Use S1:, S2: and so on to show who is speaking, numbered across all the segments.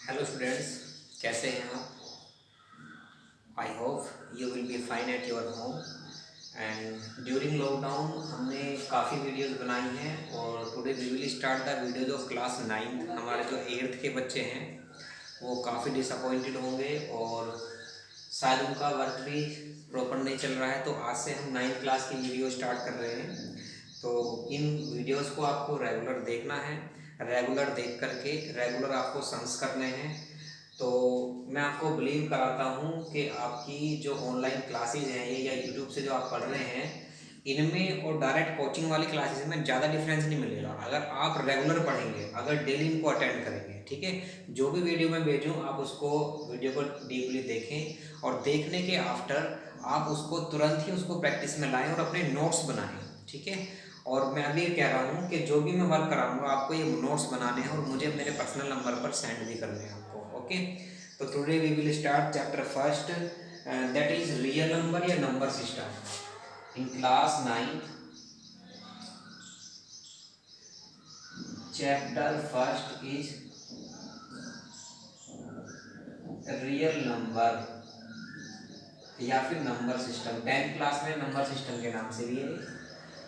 S1: Hello students, कैसे हैं आप? I hope you will be fine at your home. And during lockdown हमने काफ़ी वीडियोस बनाई हैं और today we will start the videos of class 9। हमारे जो 8th के बच्चे हैं वो काफ़ी डिसअपॉइंटेड होंगे और शायद उनका वर्क भी प्रॉपर नहीं चल रहा है। तो आज से हम 9th क्लास की वीडियो स्टार्ट कर रहे हैं। तो इन वीडियोस को आपको रेगुलर देखना है, रेगुलर देख करके रेगुलर आपको सम्स करने हैं। तो मैं आपको बिलीव कराता हूँ कि आपकी जो ऑनलाइन क्लासेज हैं ये या यूट्यूब से जो आप पढ़ रहे हैं इनमें और डायरेक्ट कोचिंग वाली क्लासेस में ज़्यादा डिफरेंस नहीं मिलेगा अगर आप रेगुलर पढ़ेंगे, अगर डेली इनको अटेंड करेंगे। ठीक है, जो भी वीडियो मैं भेजूँ आप उसको वीडियो को डीपली देखें और देखने के आफ्टर आप उसको तुरंत ही उसको प्रैक्टिस में लाएं और अपने नोट्स बनाएं। ठीक है, और मैं अभी कह रहा हूँ कि जो भी मैं वर्क कराऊंगा आपको ये नोट्स बनाने हैं और मुझे मेरे पर्सनल नंबर पर सेंड भी करने हैं आपको। ओके, तो today we will start chapter first, that is real number या number system in class 9। Chapter first is real number या फिर नंबर सिस्टम। 10th क्लास में नंबर सिस्टम के नाम से भी है,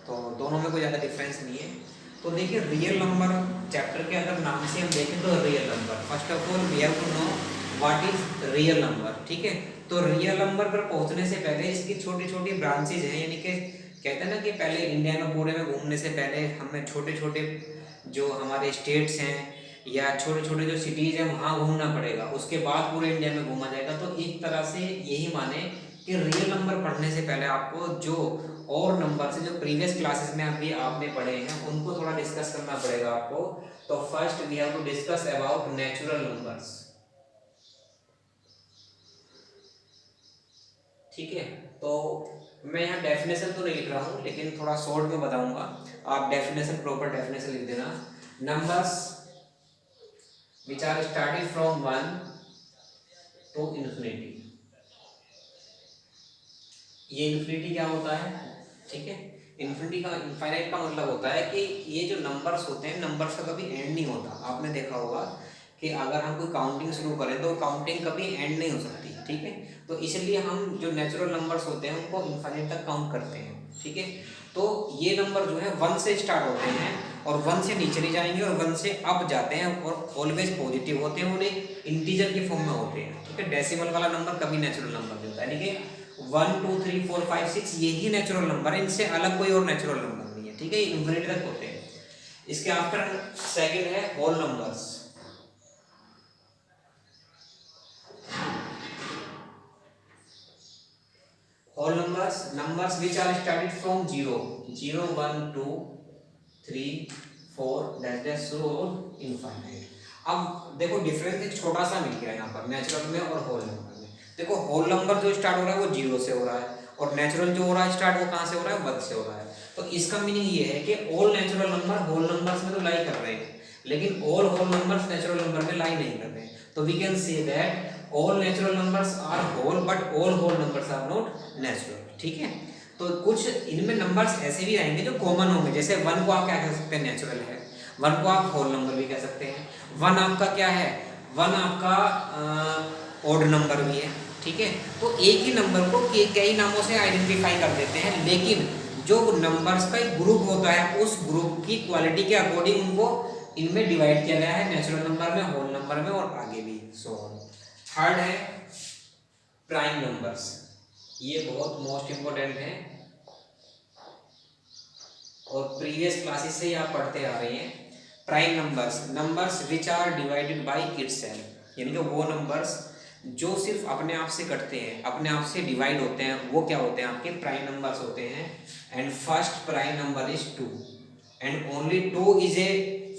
S1: तो दोनों में कोई ज़्यादा डिफरेंस नहीं है। तो देखिए, रियल नंबर चैप्टर के अगर नाम से हम देखें तो real number, first of all we have to know what is real number. ठीक है, तो रियल नंबर पर पहुंचने से पहले इसकी छोटी छोटी ब्रांचेज हैं, यानी कि कहते हैं ना कि पहले इंडिया में पूरे में घूमने से पहले हमें छोटे छोटे जो हमारे स्टेट्स हैं या छोटे छोटे जो सिटीज़ हैं वहाँ घूमना पड़ेगा, उसके बाद पूरे इंडिया में घूमा जाएगा। तो एक तरह से यही माने कि रियल नंबर पढ़ने से पहले आपको जो और नंबर से जो प्रीवियस क्लासेस में अभी आपने पढ़े हैं उनको थोड़ा डिस्कस करना पड़ेगा आपको। तो first we have to discuss about natural numbers. ठीक है, तो मैं यहाँ डेफिनेशन तो नहीं लिख रहा हूँ लेकिन थोड़ा शॉर्ट में बताऊंगा, आप डेफिनेशन प्रॉपर डेफिनेशन लिख देना। Numbers which are started from 1 to infinity. ये इन्फिनिटी क्या होता है? ठीक है, इन्फिनिटी का इनफाइनाइट का मतलब होता है कि ये जो नंबर्स होते हैं नंबर्स का कभी एंड नहीं होता। आपने देखा होगा कि अगर हम कोई काउंटिंग शुरू करें तो काउंटिंग कभी एंड नहीं हो सकती। ठीक है, तो इसलिए हम जो नेचुरल नंबर्स होते हैं उनको इनफाइनाइट तक काउंट करते हैं। ठीक है, तो ये नंबर जो है 1 से स्टार्ट होते हैं और 1 से नीचे नहीं जाएंगे और 1 से अप जाते हैं और ऑलवेज पॉजिटिव होते हैं और एक इंटीजर की फॉर्म में होते हैं। ठीक है, डेसिमल वाला नंबर कभी नेचुरल नंबर नहीं होता, यानी कि 1 2 3 4 5 6 यही नेचुरल नंबर है, इनसे अलग कोई और नेचुरल नंबर नहीं है। ठीक है, ये इन्फिनिटी तक होते हैं। इसके आफ्टर सेकंड है whole numbers. Whole numbers, numbers which are started from 0 0 1 2 3 4 that is so infinite. अब देखो डिफरेंस एक छोटा सा मिल गया यहाँ पर नेचुरल में और होल नंबर में। देखो होल नंबर जो स्टार्ट हो रहा है वो 0 से हो रहा है और नेचुरल जो हो रहा है स्टार्ट वो कहाँ से हो रहा है? 1 से हो रहा है। तो इसका मीनिंग ये है कि all natural number whole numbers में तो लाई कर रहे हैं लेकिन all whole numbers natural number में लाई नहीं कर रहे हैं। तो we can say that all natural numbers are whole but all whole numbers are not natural. ठीक है, तो कुछ इनमें नंबर्स ऐसे भी आएंगे जो कॉमन होंगे, जैसे 1 को आप क्या कह सकते हैं? नेचुरल है। 1 को आप होल नंबर भी कह सकते हैं। 1 आपका क्या है? 1 आपका ऑड नंबर भी है। ठीक है, तो एक ही नंबर को कई नामों से आइडेंटिफाई कर देते हैं, लेकिन जो नंबर्स का एक ग्रुप होता है उस ग्रुप की क्वालिटी के अकॉर्डिंग उनको इनमें डिवाइड किया गया है, नेचुरल नंबर में, होल नंबर में और आगे भी सो ऑन। थर्ड है प्राइम नंबर्स। ये बहुत मोस्ट इंपॉर्टेंट है और प्रीवियस क्लासेस से आप पढ़ते आ रहे हैं। Prime numbers, numbers which are divided by itself, यानी कि वो नंबर्स जो सिर्फ अपने आप से कटते हैं, अपने आप से डिवाइड होते हैं, वो क्या होते हैं? आपके प्राइम नंबर्स होते हैं। And first prime number is 2 and only 2 is a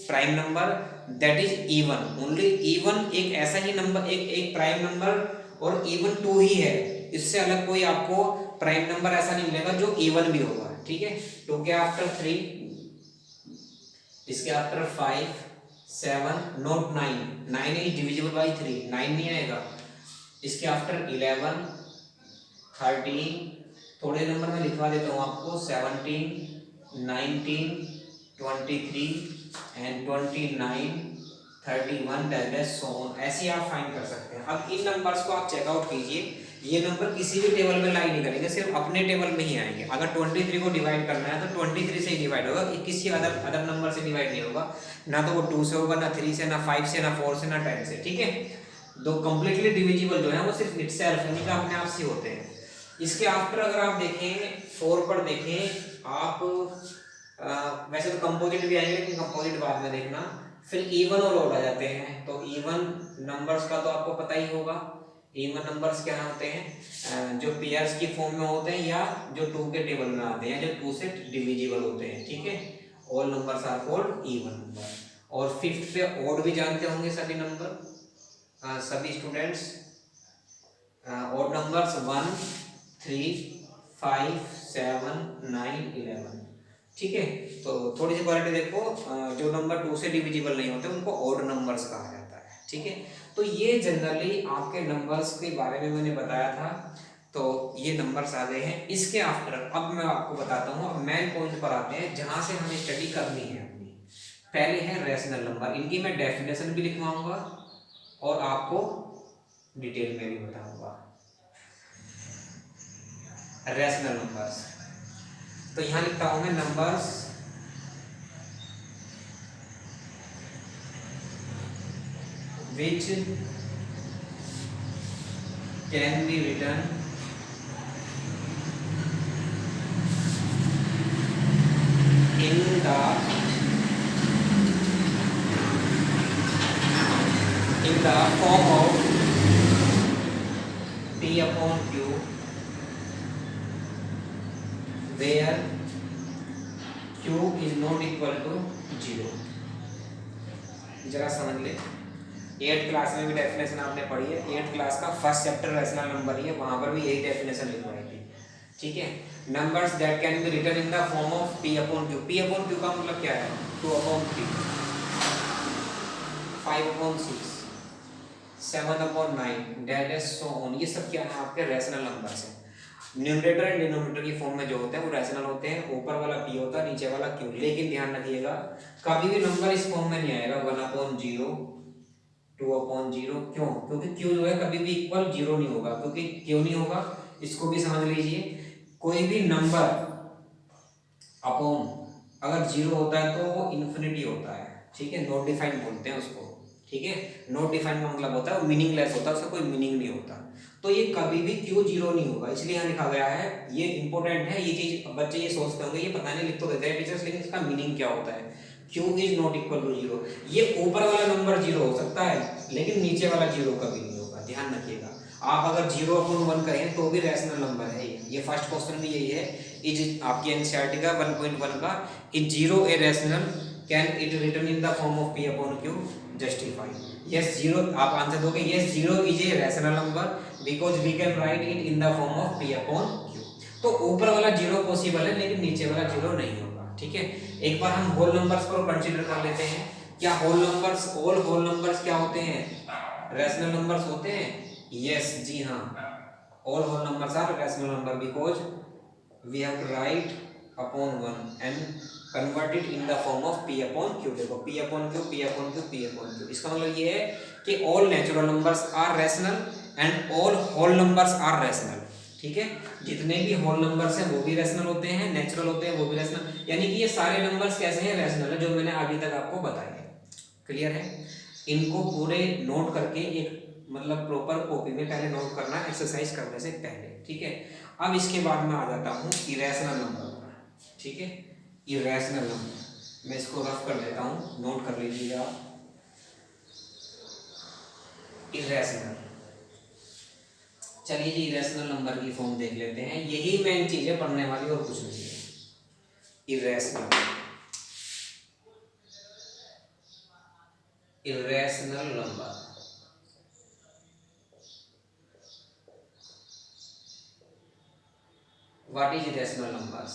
S1: prime number, that is even. Only even एक ऐसा ही नंबर, एक प्राइम नंबर और इवन 2 ही है, इससे अलग कोई आपको प्राइम नंबर ऐसा नहीं मिलेगा जो इवन भी होगा। ठीक है, 2 के आफ्टर 3, इसके after 5 7 not 9, 9 is divisible by 3, 9 नहीं आएगा। इसके आफ्टर 11 13, थोड़े नंबर में लिखवा देता हूँ आपको, 17 19 23 एंड 29 31 डैश सो ऑन, ऐसे आप फाइंड कर सकते हैं। अब इन नंबर्स को आप चेकआउट कीजिए, ये नंबर किसी भी टेबल में लाई नहीं करेंगे, सिर्फ अपने टेबल में ही आएंगे। अगर 23 को डिवाइड करना है तो 23 से ही डिवाइड होगा, किसी अदर नंबर से डिवाइड नहीं होगा, ना तो वो 2 से होगा, ना 3 से, ना 5 से, ना 4 से, ना 10 से, ठीक है। दो कंप्लीटली डिविजिबल जो है वो सिर्फ इटसेल्फ यानी कि अपने आप से होते हैं। इसके आफ्टर अगर आप देखें 4 पर देखें आप, वैसे तो कंपोजिट भी आएंगे लेकिन कंपोजिट बाद में देखना। फिर इवन और ऑड आ जाते हैं, तो इवन नंबर्स का तो आपको पता ही होगा। इवन नंबर्स क्या होते हैं, जो पेयर्स की फॉर्म में होते हैं या जो 2 के टेबल में आते हैं, जो 2 से डिविजिबल होते हैं, ठीक है। All numbers are called even number. और फिफ्थ पे ऑड भी जानते होंगे सभी नंबर, सभी स्टूडेंट्स। ऑड नंबर्स 1 3 5 7 9 11, ठीक है। तो थोड़ी सी क्वालिटी देखो, जो नंबर 2 से डिविजिबल नहीं होते उनको ऑड नंबर्स कहा जाता है, ठीक है। तो ये जनरली आपके नंबर्स के बारे में मैंने बताया था। तो ये नंबर्स आ गए हैं। इसके आफ्टर अब मैं आपको बताता हूँ, अब मेन पॉइंट पर आते हैं जहां से हमें स्टडी करनी है अपनी। पहले है रैशनल नंबर, इनकी मैं डेफिनेशन भी लिखवाऊंगा और आपको डिटेल में भी बताऊंगा। रैशनल नंबर्स, तो यहां लिखता हूं मैं numbers which can be written in the form of p upon q, where q is not equal to 0। जरा समझ ले, 8th क्लास में भी डेफिनेशन आपने पढ़ी है, 8th क्लास का फर्स्ट चैप्टर रैशनल नंबर ही है, वहां पर भी यही डेफिनेशन लिखवाई थी, ठीक है। Numbers that can be written in the form of p upon q। p upon q का मतलब क्या है, 2 upon 3, 5 upon 6, 7 upon 9 dash so on. ये सब क्या है, आपके रैशनल नंबर्स हैं। न्यूमरेटर एंड डिनोमिनेटर की फॉर्म में जो होते हैं वो रैशनल होते हैं, ऊपर वाला p होता है, नीचे वाला q। लेकिन ध्यान रखिएगा कभी भी नंबर इस फॉर्म में नहीं आएगा 1 अपॉन 0, 2 अपॉन 0। क्यों, क्योंकि q जो है कभी भी इक्वल 0 नहीं होगा। क्योंकि क्यों नहीं होगा इसको भी समझ लीजिए, कोई भी नंबर अपॉन अगर 0 होता है तो वो इन्फिनिटी होता है, ठीक है। नॉट डिफाइंड बोलते हैं उसको, ठीक है। नॉट डिफाइंड का मतलब होता है वो मीनिंगलेस होता है, उसका कोई मीनिंग नहीं होता। तो ये कभी भी क्यू 0 नहीं होगा, इसलिए यहाँ लिखा गया है। ये इंपॉर्टेंट है, ये चीज बच्चे ये सोचते होंगे ये पता नहीं लिख तो देते हैं टीचर्स, लेकिन इसका मीनिंग क्या होता है। q is not equal to 0, ये ऊपर वाला नंबर 0 हो सकता है लेकिन नीचे वाला 0 कभी नहीं होगा, ध्यान रखिएगा। आप अगर 0 अपॉन 1 करें तो भी रैशनल नंबर है ये फर्स्ट क्वेश्चन भी यही है। इज आपकी एनसीईआरटी का 1.1 का, is 0 a rational, can it written in the form of p upon q, justify. Yes 0, आप आंसर दोगे yes 0 is a rational number because we can write it in the form of p upon q। तो ऊपर वाला 0 possible है लेकिन नीचे वाला 0 नहीं होगा, ठीक है। एक बार हम होल नंबर्स को कंसीडर कर लेते हैं। क्या whole numbers, all whole numbers क्या होते हैं, रैशनल नंबर्स होते हैं। यस जी हाँ, all whole numbers are rational number because we have to write upon 1 and convert it in the form of p upon q। देखो p upon q, p upon q, p upon q, इसका मतलब ये है कि all natural numbers are rational and all whole numbers are rational, ठीक है। जितने भी होल नंबर्स हैं वो भी रैशनल होते हैं, नेचुरल होते हैं वो भी रैशनल, यानी कि ये सारे नंबर्स कैसे हैं, रैशनल है, जो मैंने अभी तक आपको बताया है। क्लियर है। इनको पूरे नोट करके एक मतलब प्रॉपर कॉपी में पहले नोट करना एक्सरसाइज करने से पहले, ठीक है। अब इसके बाद मैं आ जाता हूँ इरेशनल नंबर पर, ठीक है। इरेशनल नंबर मैं इसको रफ कर देता हूँ, नोट कर लीजिए आप। इरेशनल, चलिए जी इरेशनल नंबर की फॉर्म देख लेते हैं, यही मेन चीज है पढ़ने वाली और कुछ नहीं है। Irrational, irrational number, what is irrational numbers.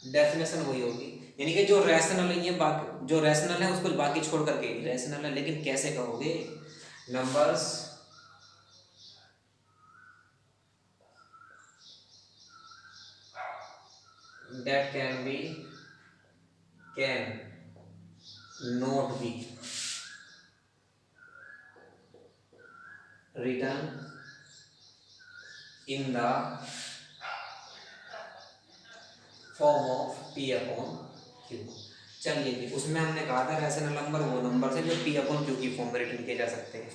S1: Definition वही होगी, यानी कि जो रैशनल है, ये बाकी जो रैशनल है उसको बाकी छोड़ करके रैशनल है, लेकिन कैसे कहोगे, numbers that can not be return in the form of P upon Q. चलिए जी, उसमें हमने कहा था रैशनल नंबर वो नंबर है जो पी अपॉन क्यू की फॉर्म में रिटर्न किए जा सकते हैं,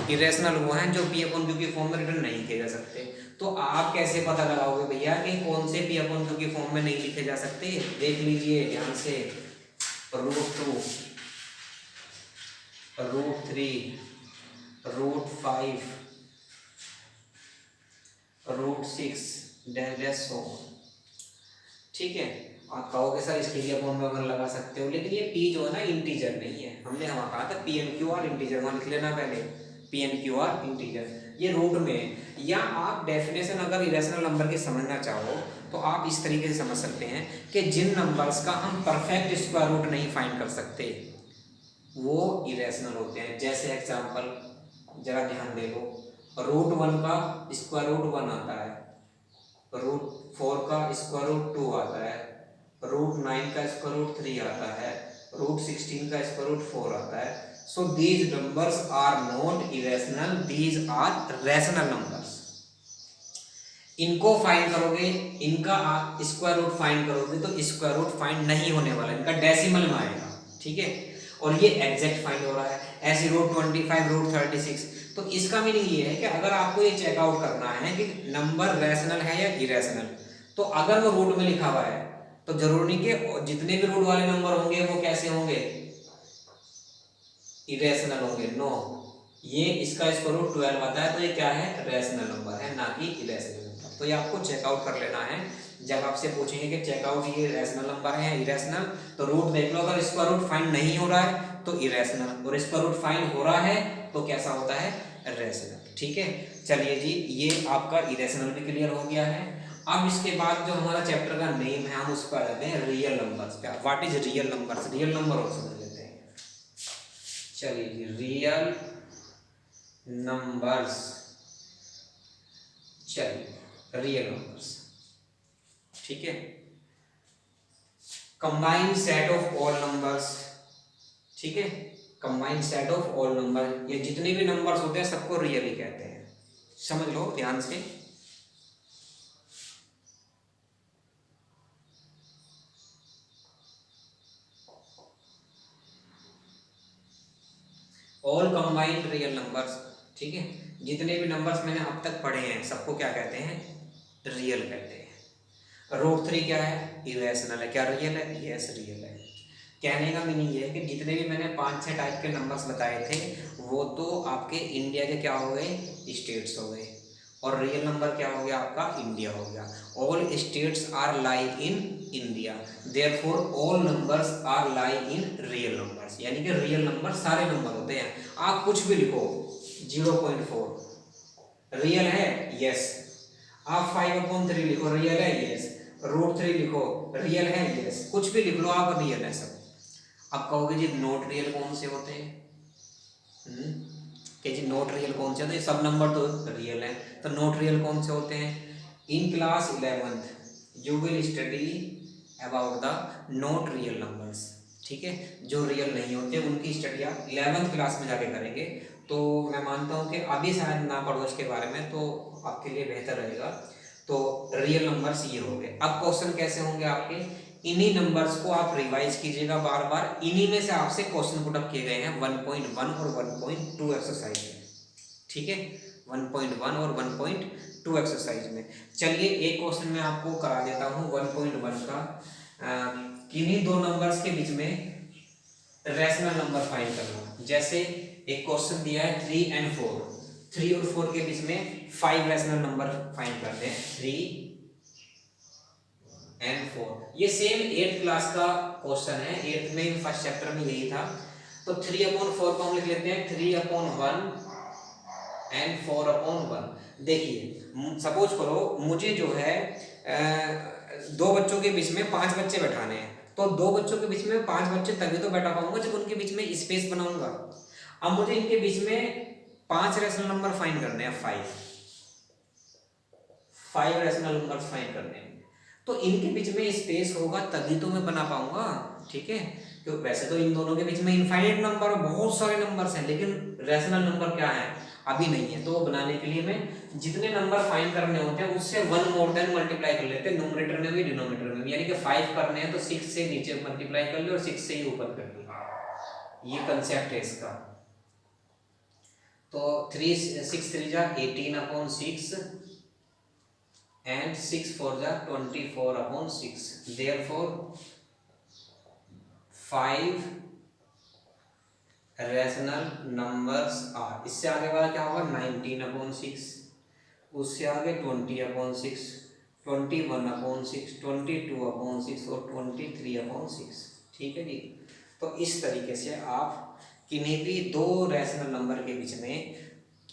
S1: इरेशनल वो हैं जो पी अपॉन क्यू की फॉर्म में रिटर्न नहीं किए जा सकते। तो आप कैसे पता लगाओगे भैया कि कौन से पी अपॉन क्यू की फॉर्म में नहीं लिखे जा सकते? देख लीजिए ध्यान से, √2, √3, √5, √6 डैश सो। ठीक है, आप कहोगे सर इसके लिए अपॉन में वन लगा सकते हो, लेकिन ये पी जो है ना इंटीजर नहीं है। हमने वहाँ कहा था P and Q are integer, वहाँ लिख लेना पहले P and Q are integer, ये रूट में है। या आप डेफिनेशन अगर इरेशनल नंबर की समझना चाहो तो आप इस तरीके से समझ सकते हैं कि जिन नंबर्स का हम परफेक्ट स्क्वायर रूट नहीं फाइंड कर सकते वो इरेशनल होते हैं। जैसे एग्जांपल जरा ध्यान दे लो, √1 का स्क्वायर रूट 1 आता है, √4 का स्क्वायर रूट 2 आता है, √9 का स्क्वायर रूट 3 आता है, √16 का स्क्वायर रूट 4 आता है। So these numbers are not irrational, these are rational numbers. इनको फाइंड करोगे, इनका स्क्वायर रूट फाइंड करोगे तो स्क्वायर रूट फाइंड नहीं होने वाला, इनका डेसिमल में आएगा। ठीक है, और ये एग्जैक्ट फाइंड हो रहा है। ऐसे √25, √36। तो इसका मीनिंग ये है कि अगर आपको ये चेकआउट करना है कि नंबर रैशनल है या इरेशनल, तो अगर वो रूट में लिखा हुआ है तो जरूरी नहीं कि जितने भी रूट वाले नंबर होंगे वो कैसे होंगे, इरेशनल होंगे। नो, ये इसका स्क्वायर रूट 12 आता है तो ये क्या है, रैशनल नंबर है, ना कि इरेशनल नंबर। तो ये आपको चेकआउट कर लेना है। जब आपसे पूछेंगे कि चेकआउट ये रैशनल नंबर है या इरेशनल, तो रूट देख लो, अगर स्क्वायर रूट फाइंड नहीं हो रहा है तो इरेशनल, और स्क्वायर रूट फाइंड हो रहा है तो कैसा होता है, रैशनल। ठीक है, चलिए जी, ये आपका इरेशनल भी क्लियर हो गया है। अब इसके बाद जो हमारा चैप्टर का नेम है हम उस पर आ जाते हैं रियल नंबर्स पे। What is real numbers, real number और समझ लेते हैं। चलिए जी, रियल नंबर्स। चलिए रियल नंबर्स, ठीक है, combined set of all numbers. ठीक है, combined set of all number, ये जितने भी नंबर्स होते हैं सबको रियल ही कहते हैं। समझ लो ध्यान से। ऑल कंबाइंड रियल नंबर्स, ठीक है, जितने भी नंबर्स मैंने अब तक पढ़े हैं सबको क्या कहते हैं, रियल कहते हैं। √3 क्या है, इरेशनल है, क्या रियल है, यस रियल है। कहने का मीनिंग ये है कि जितने भी मैंने 5-6 टाइप के नंबर्स बताए थे वो तो आपके इंडिया के क्या हो गए, स्टेट्स हो गए, और रियल नंबर क्या हो गया आपका, इंडिया हो गया। All states are lie in India, therefore all numbers are lie in real numbers, यानी कि रियल नंबर सारे नंबर होते हैं। आप कुछ भी लिखो, 0.4 रियल है, यस। आप 5/3 लिखो, रियल है, यस। √3 लिखो, रियल है, यस। कुछ भी लिख लो आप, रियल है सब। अब कहोगे जी नॉट रियल कौन से होते हैं, कि जी नॉट रियल कौन से होते हैं, सब नंबर तो रियल है, तो नॉट रियल कौन से होते हैं। In class 11th you will study about the not real numbers. ठीक है, जो रियल नहीं होते उनकी स्टडी आप 11th क्लास में जाके करेंगे। तो मैं मानता हूँ कि अभी शायद ना पढ़ो इसके बारे में, तो आपके लिए बेहतर रहेगा। तो रियल नंबर्स ये हो गए। अब क्वेश्चन कैसे होंगे आपके, इन्हीं नंबर्स को आप रिवाइज कीजिएगा बार बार, इन्हीं में से आपसे क्वेश्चन पुट अप किए गए हैं 1.1 और 1.2 एक्सरसाइज में। ठीक है, 1.1 और 1.2 एक्सरसाइज में। चलिए एक क्वेश्चन मैं आपको करा देता हूँ 1.1 का। किन्हीं दो नंबर्स के बीच में रैशनल नंबर फाइंड करना। जैसे एक क्वेश्चन दिया है 3 और 4, 3 और 4 के बीच में 5 रैशनल नंबर फाइंड करते हैं, 3 और 4। ये सेम 8th क्लास का क्वेश्चन है, 8th में फर्स्ट चैप्टर में यही था। तो 3/4 को हम लिख लेते हैं 3/1 और 4/1। देखिए सपोज करो मुझे जो है दो बच्चों के बीच में 5 बच्चे बैठाने हैं, तो दो बच्चों के बीच में 5 बच्चे तभी तो बैठा पाऊंगा जब उनके बीच में स्पेस बनाऊंगा। अब मुझे इनके बीच में 5 रैशनल नंबर फाइंड करने हैं, 5 रैशनल नंबर फाइंड करने हैं, तो इनके बीच में स्पेस होगा तभी तो मैं बना पाऊंगा। ठीक है, तो वैसे तो इन दोनों के बीच में इनफाइनाइट नंबर, बहुत सारे नंबर्स हैं, लेकिन रैशनल नंबर क्या है, अभी नहीं है। तो वो बनाने के लिए हमें जितने नंबर फाइंड करने होते हैं उससे 1 मोर देन मल्टीप्लाई कर लेते हैं, न्यूमरेटर में भी डिनोमिनेटर में भी। यानी कि 5 करने हैं तो 6 से नीचे मल्टीप्लाई कर ले और 6 से ही ऊपर कर ले, ये कंसेप्ट है इसका। तो 6 3 जा 18/6 and 6 4 जा 24/6, therefore 5 रैशनल नंबर्स आर। इससे आगे वाला क्या होगा 19/6, उससे आगे 20/6, 21/6, 22/6 और 23/6। ठीक है जी। तो इस तरीके से आप किन्हीं भी दो रैशनल नंबर के बीच में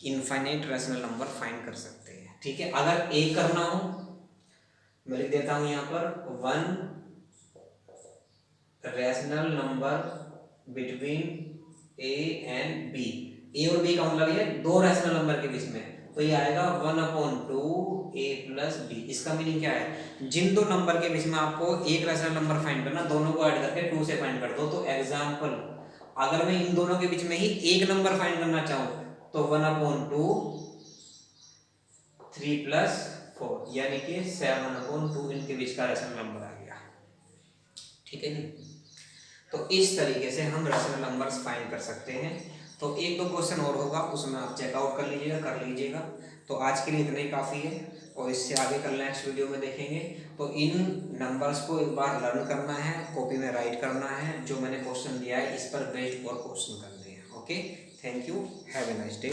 S1: इनफाइनाइट रैशनल नंबर फाइंड कर सकते हैं। ठीक है, अगर ए करना हो मैं लिख देता हूं यहाँ पर 1 rational number between A and B. A और बी का मतलब है दो रैशनल नंबर के बीच में, तो ये आएगा 1/2 ए प्लस बी। इसका मीनिंग क्या है, जिन दो नंबर के बीच में आपको एक रैशनल नंबर फाइंड करना, दोनों को ऐड करके 2 से फाइंड कर दो। तो एग्जांपल, अगर मैं इन दोनों के बीच में ही एक नंबर फाइंड करना चाहूं तो 1/2 3 + 4 यानी कि 7/2 इनके बीच का रैशनल नंबर आ गया। ठीक है जी। तो इस तरीके से हम रैशनल नंबर्स फाइंड कर सकते हैं। तो एक दो क्वेश्चन और होगा, उसमें आप चेकआउट कर लीजिएगा। तो आज के लिए इतना ही काफ़ी है, और इससे आगे कल नेक्स्ट वीडियो में देखेंगे। तो इन नंबर्स को एक बार लर्न करना है, कॉपी में राइट करना है, जो मैंने क्वेश्चन दिया है इस पर बेस्ड और क्वेश्चन करने हैं। Okay, thank you, have a nice day.